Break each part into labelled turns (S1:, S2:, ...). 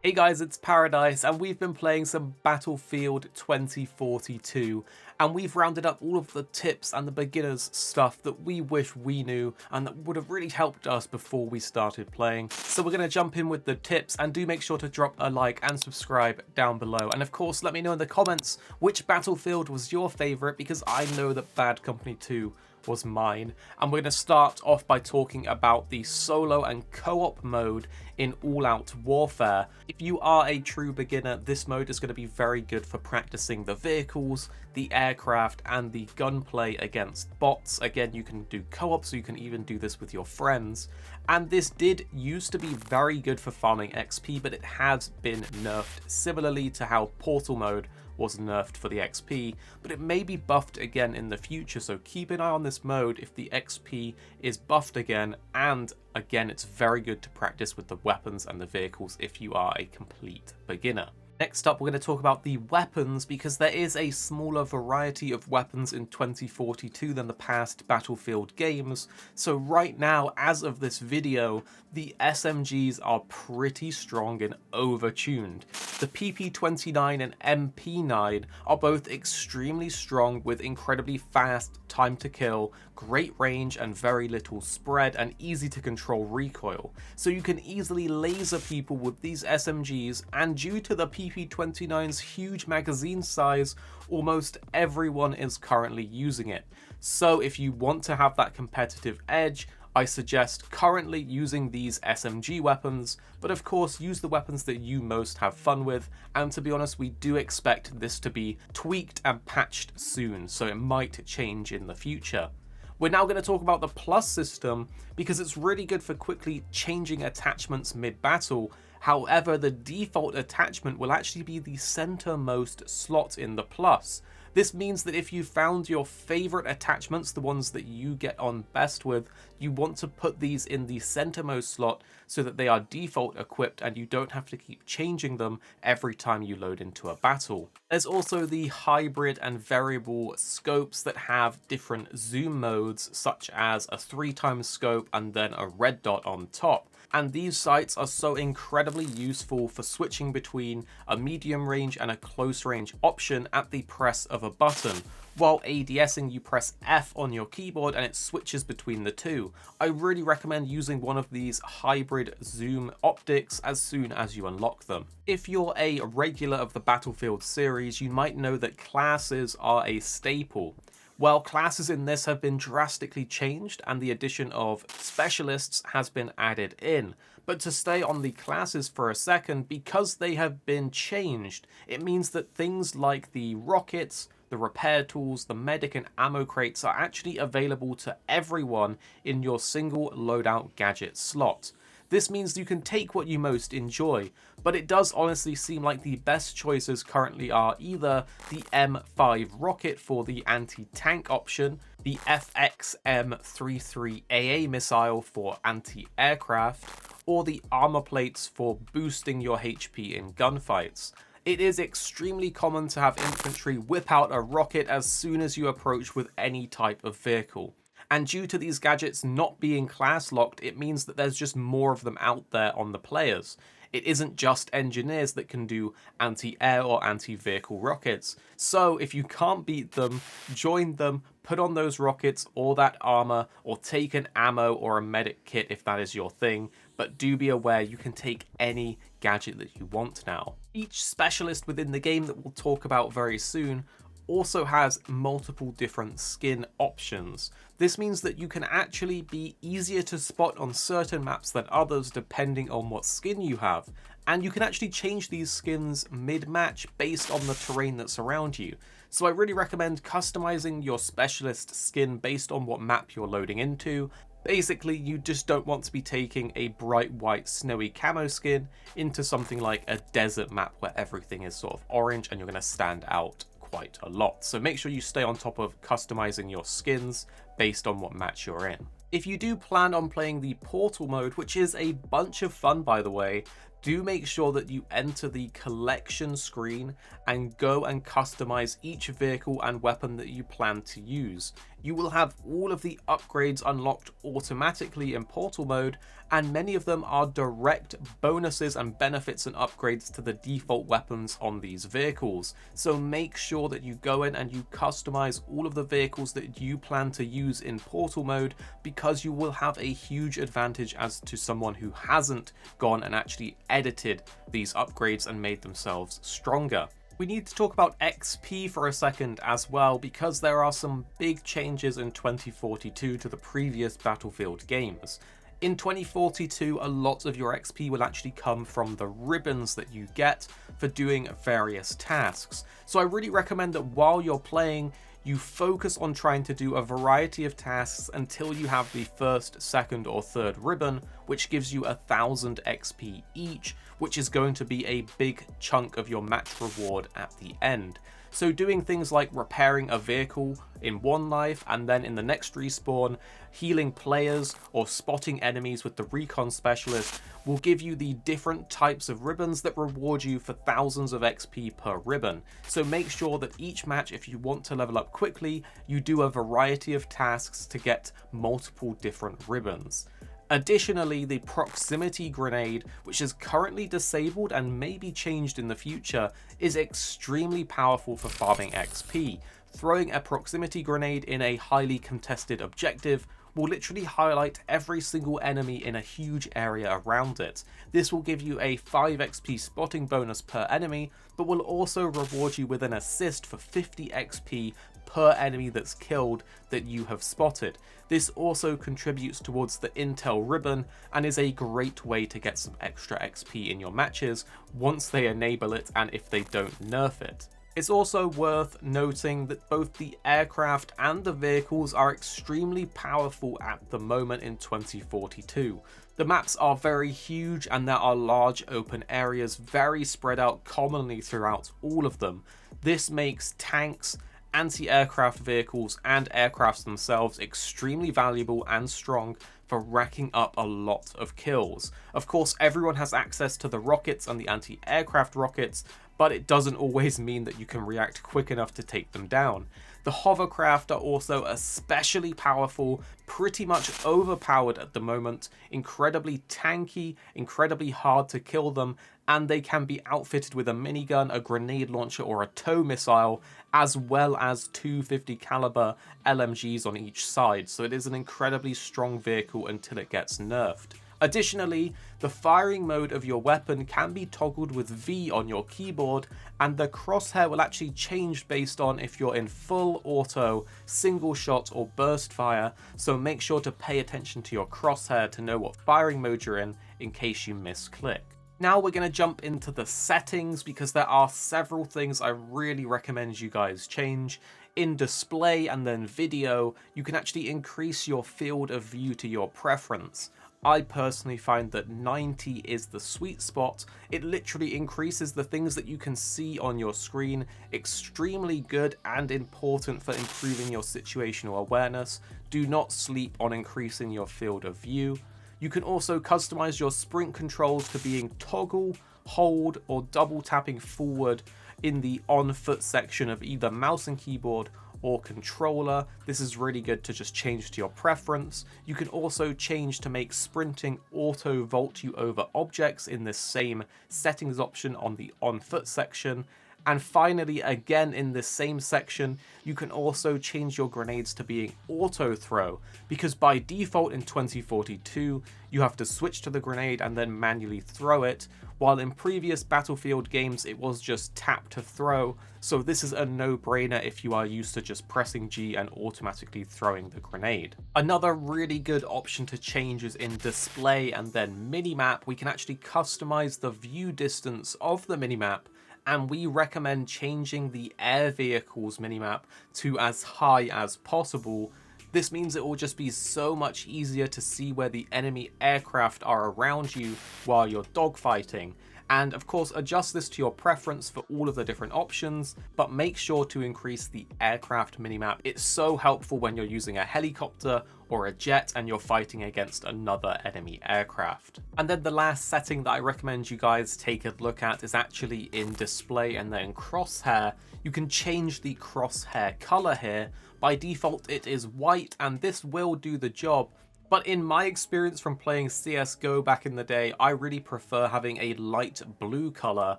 S1: Hey guys, it's Paradise, and we've been playing some Battlefield 2042, and we've rounded up all of the tips and the beginners stuff that we wish we knew and that would have really helped us before we started playing. So we're going to jump in with the tips, and do make sure to drop a like and subscribe down below. And of course, let me know in the comments which Battlefield was your favourite, because I know that Bad Company 2 was mine. And we're going to start off by talking about the solo and co-op mode in All Out Warfare. If you are a true beginner, this mode is going to be very good for practicing the vehicles, the aircraft, and the gunplay against bots. Again, you can do co-op, so you can even do this with your friends. And this did used to be very good for farming XP, but it has been nerfed, similarly to how Portal mode was nerfed for the XP, but it may be buffed again in the future, so keep an eye on this mode if the XP is buffed again. And again, it's very good to practice with the weapons and the vehicles if you are a complete beginner. Next up, we're going to talk about the weapons, because there is a smaller variety of weapons in 2042 than the past Battlefield games. So right now, as of this video, the SMGs are pretty strong and overtuned. The PP29 and MP9 are both extremely strong with incredibly fast time to kill, great range and very little spread, and easy to control recoil. So you can easily laser people with these SMGs, and due to the PP29's huge magazine size, almost everyone is currently using it. So if you want to have that competitive edge, I suggest currently using these SMG weapons, but of course use the weapons that you most have fun with. And to be honest, we do expect this to be tweaked and patched soon, so it might change in the future. We're now going to talk about the plus system, because it's really good for quickly changing attachments mid-battle. However, the default attachment will actually be the centermost slot in the plus. This means that if you found your favorite attachments, the ones that you get on best with, you want to put these in the centermost slot so that they are default equipped and you don't have to keep changing them every time you load into a battle. There's also the hybrid and variable scopes that have different zoom modes, such as a 3x scope and then a red dot on top. And these sights are so incredibly useful for switching between a medium range and a close range option at the press of a button. While ADSing, you press F on your keyboard and it switches between the two. I really recommend using one of these hybrid zoom optics as soon as you unlock them. If you're a regular of the Battlefield series, you might know that classes are a staple. Well, classes in this have been drastically changed, and the addition of specialists has been added in. But to stay on the classes for a second, because they have been changed, it means that things like the rockets, the repair tools, the medic and ammo crates are actually available to everyone in your single loadout gadget slot. This means you can take what you most enjoy, but it does honestly seem like the best choices currently are either the M5 rocket for the anti-tank option, the FX-M33AA missile for anti-aircraft, or the armor plates for boosting your HP in gunfights. It is extremely common to have infantry whip out a rocket as soon as you approach with any type of vehicle. And due to these gadgets not being class locked, it means that there's just more of them out there on the players. It isn't just engineers that can do anti-air or anti-vehicle rockets. So if you can't beat them, join them, put on those rockets or that armor, or take an ammo or a medic kit if that is your thing. But do be aware you can take any gadget that you want now. Each specialist within the game that we'll talk about very soon also has multiple different skin options. This means that you can actually be easier to spot on certain maps than others depending on what skin you have. And you can actually change these skins mid-match based on the terrain that's around you. So I really recommend customizing your specialist skin based on what map you're loading into. Basically, you just don't want to be taking a bright white snowy camo skin into something like a desert map where everything is sort of orange and you're going to stand out quite a lot. So make sure you stay on top of customizing your skins based on what match you're in. If you do plan on playing the portal mode, which is a bunch of fun by the way, do make sure that you enter the collection screen and go and customize each vehicle and weapon that you plan to use. You will have all of the upgrades unlocked automatically in portal mode, and many of them are direct bonuses and benefits and upgrades to the default weapons on these vehicles. So make sure that you go in and you customize all of the vehicles that you plan to use in portal mode, because you will have a huge advantage as to someone who hasn't gone and actually edited these upgrades and made themselves stronger. We need to talk about XP for a second as well, because there are some big changes in 2042 to the previous Battlefield games. In 2042, a lot of your XP will actually come from the ribbons that you get for doing various tasks. So I really recommend that while you're playing, you focus on trying to do a variety of tasks until you have the first, second or third ribbon, which gives you 1000 XP each, which is going to be a big chunk of your match reward at the end. So doing things like repairing a vehicle in one life and then in the next respawn, healing players or spotting enemies with the recon specialist will give you the different types of ribbons that reward you for thousands of XP per ribbon. So make sure that each match, if you want to level up quickly, you do a variety of tasks to get multiple different ribbons. Additionally, the proximity grenade, which is currently disabled and may be changed in the future, is extremely powerful for farming XP. Throwing a proximity grenade in a highly contested objective will literally highlight every single enemy in a huge area around it. This will give you a 5 XP spotting bonus per enemy, but will also reward you with an assist for 50 XP per enemy that's killed that you have spotted. This also contributes towards the intel ribbon and is a great way to get some extra XP in your matches once they enable it and if they don't nerf it. It's also worth noting that both the aircraft and the vehicles are extremely powerful at the moment in 2042. The maps are very huge and there are large open areas very spread out commonly throughout all of them. This makes tanks, anti-aircraft vehicles and aircrafts themselves extremely valuable and strong for racking up a lot of kills. Of course, everyone has access to the rockets and the anti-aircraft rockets, but it doesn't always mean that you can react quick enough to take them down. The hovercraft are also especially powerful, pretty much overpowered at the moment, incredibly tanky, incredibly hard to kill them, and they can be outfitted with a minigun, a grenade launcher or a tow missile, as well as 250 caliber LMGs on each side, so it is an incredibly strong vehicle until it gets nerfed. Additionally, the firing mode of your weapon can be toggled with V on your keyboard, and the crosshair will actually change based on if you're in full auto, single shot or burst fire, so make sure to pay attention to your crosshair to know what firing mode you're in case you misclick. Now we're going to jump into the settings, because there are several things I really recommend you guys change. In display and then video, you can actually increase your field of view to your preference. I personally find that 90 is the sweet spot. It literally increases the things that you can see on your screen. Extremely good and important for improving your situational awareness. Do not sleep on increasing your field of view. You can also customize your sprint controls to being toggle, hold, or double tapping forward in the on foot section of either mouse and keyboard or controller. This is really good to just change to your preference. You can also change to make sprinting auto vault you over objects in this same settings option on the on foot section. And finally, again in this same section, you can also change your grenades to being auto throw, because by default in 2042, you have to switch to the grenade and then manually throw it, while in previous Battlefield games it was just tap to throw, so this is a no-brainer if you are used to just pressing G and automatically throwing the grenade. Another really good option to change is in display and then minimap. We can actually customize the view distance of the minimap, and we recommend changing the air vehicles minimap to as high as possible. This means it will just be so much easier to see where the enemy aircraft are around you while you're dogfighting. And of course, adjust this to your preference for all of the different options, but make sure to increase the aircraft minimap. It's so helpful when you're using a helicopter or a jet and you're fighting against another enemy aircraft. And then the last setting that I recommend you guys take a look at is actually in display and then crosshair. You can change the crosshair color here. By default it is white, and this will do the job. But in my experience from playing CSGO back in the day, I really prefer having a light blue color.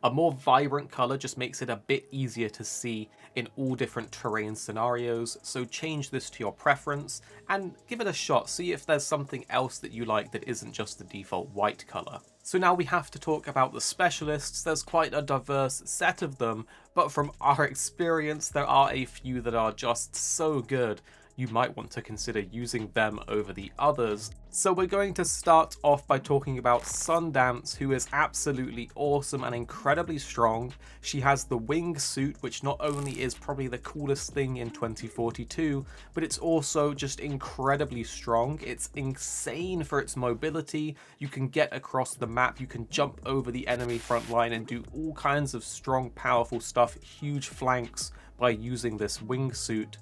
S1: A more vibrant color just makes it a bit easier to see in all different terrain scenarios. So change this to your preference and give it a shot. See if there's something else that you like that isn't just the default white color. So now we have to talk about the specialists. There's quite a diverse set of them, but from our experience, there are a few that are just so good. You might want to consider using them over the others. So we're going to start off by talking about Sundance, who is absolutely awesome and incredibly strong. She has the wingsuit, which not only is probably the coolest thing in 2042, but it's also just incredibly strong. It's insane for its mobility. You can get across the map, you can jump over the enemy front line and do all kinds of strong, powerful stuff, huge flanks by using this wingsuit.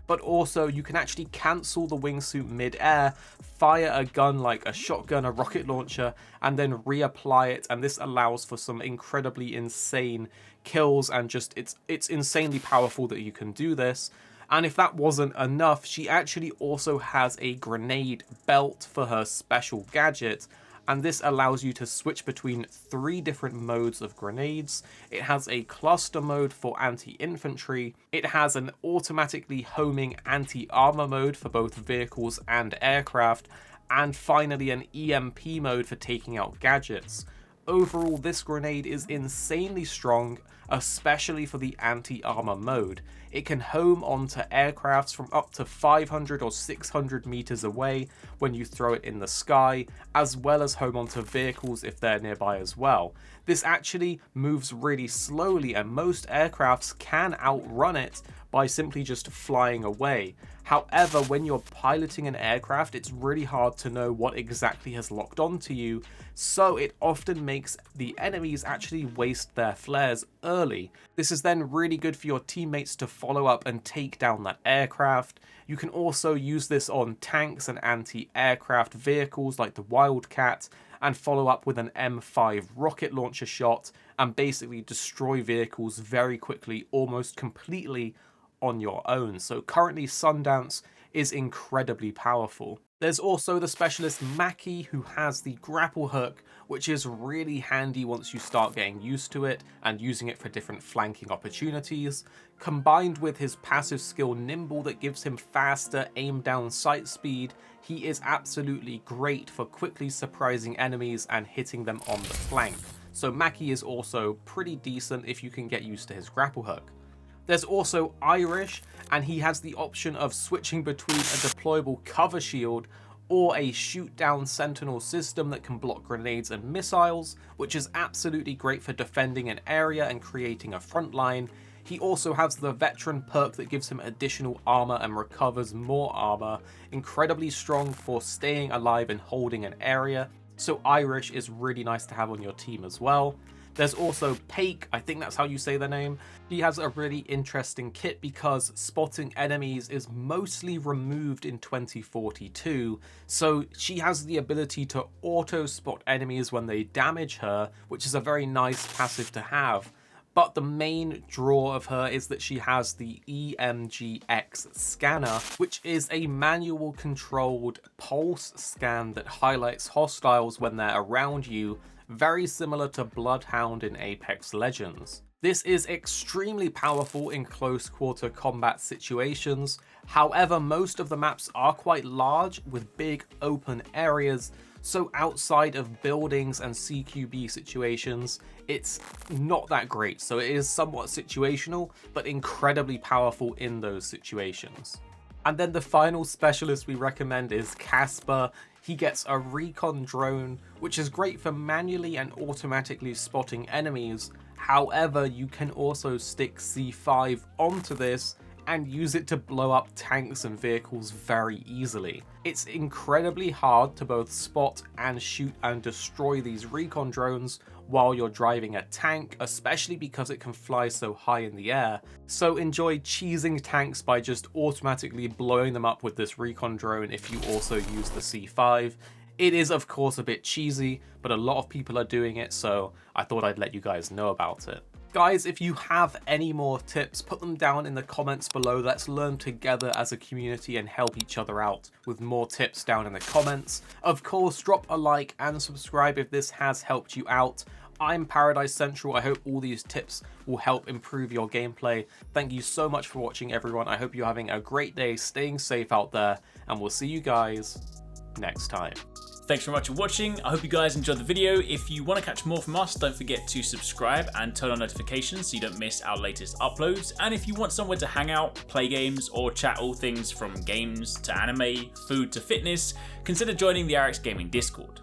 S1: But also you can actually cancel the wingsuit mid-air, fire a gun like a shotgun, a rocket launcher, and then reapply it, and this allows for some incredibly insane kills, and just it's insanely powerful that you can do this. And if that wasn't enough, she actually also has a grenade belt for her special gadget, and this allows you to switch between 3 different modes of grenades. It has a cluster mode for anti-infantry, it has an automatically homing anti-armor mode for both vehicles and aircraft, and finally an EMP mode for taking out gadgets. Overall, this grenade is insanely strong, especially for the anti-armor mode. It can home onto aircrafts from up to 500 or 600 meters away when you throw it in the sky, as well as home onto vehicles if they're nearby as well. This actually moves really slowly, and most aircrafts can outrun it by simply just flying away. However, when you're piloting an aircraft, it's really hard to know what exactly has locked onto you, so it often makes the enemies actually waste their flares early. This is then really good for your teammates to follow up and take down that aircraft. You can also use this on tanks and anti-aircraft vehicles like the Wildcat, and follow up with an M5 rocket launcher shot and basically destroy vehicles very quickly, almost completely on your own. So currently Sundance is incredibly powerful. There's also the specialist Mackie, who has the grapple hook, which is really handy once you start getting used to it and using it for different flanking opportunities. Combined with his passive skill Nimble that gives him faster aim down sight speed, he is absolutely great for quickly surprising enemies and hitting them on the flank. So Mackie is also pretty decent if you can get used to his grapple hook. There's also Irish, and he has the option of switching between a deployable cover shield or a shoot down sentinel system that can block grenades and missiles, which is absolutely great for defending an area and creating a front line. He also has the veteran perk that gives him additional armor and recovers more armor, incredibly strong for staying alive and holding an area, so Irish is really nice to have on your team as well. There's also Paik, I think that's how you say their name. She has a really interesting kit because spotting enemies is mostly removed in 2042, so she has the ability to auto spot enemies when they damage her, which is a very nice passive to have. But the main draw of her is that she has the EMGX scanner, which is a manual controlled pulse scan that highlights hostiles when they're around you, very similar to Bloodhound in Apex Legends. This is extremely powerful in close quarter combat situations. However, most of the maps are quite large with big open areas, so outside of buildings and CQB situations, it's not that great. So it is somewhat situational, but incredibly powerful in those situations. And then the final specialist we recommend is Casper. He gets a recon drone, which is great for manually and automatically spotting enemies. However, you can also stick C5 onto this and use it to blow up tanks and vehicles very easily. It's incredibly hard to both spot and shoot and destroy these recon drones while you're driving a tank, especially because it can fly so high in the air. So enjoy cheesing tanks by just automatically blowing them up with this recon drone if you also use the C5. It is of course a bit cheesy, but a lot of people are doing it, so I thought I'd let you guys know about it. Guys, if you have any more tips, put them down in the comments below. Let's learn together as a community and help each other out with more tips down in the comments. Of course, drop a like and subscribe if this has helped you out. I'm Paradise Central. I hope all these tips will help improve your gameplay. Thank you so much for watching, everyone. I hope you're having a great day, staying safe out there, and we'll see you guys next time.
S2: Thanks very much for watching. I hope you guys enjoyed the video. If you want to catch more from us, don't forget to subscribe and turn on notifications so you don't miss our latest uploads. And if you want somewhere to hang out, play games, or chat all things from games to anime, food to fitness, consider joining the RX Gaming Discord.